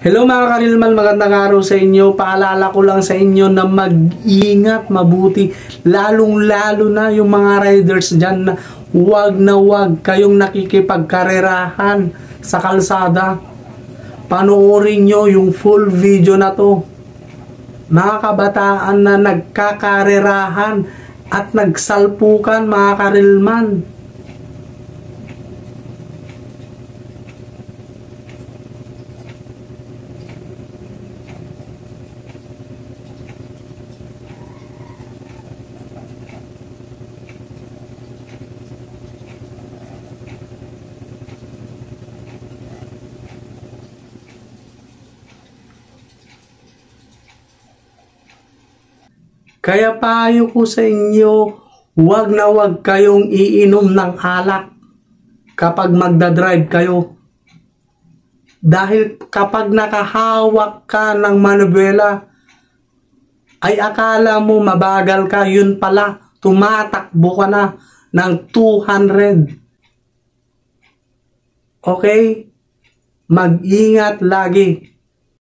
Hello mga karilmal, magandang araw sa inyo. Paalala ko lang sa inyo na mag-ingat mabuti, lalong-lalo na yung mga riders dyan na wag kayong nakikipagkarerahan sa kalsada. Panoorin nyo yung full video na to. Mga kabataan na nagkakarerahan at nagsalpukan mga karilman. Kaya payo ko sa inyo, wag kayong iinom ng alak kapag magdadrive kayo. Dahil kapag nakahawak ka ng manuela, ay akala mo mabagal ka, yun pala, tumatakbo ka na ng 200. Okay? Mag-ingat lagi.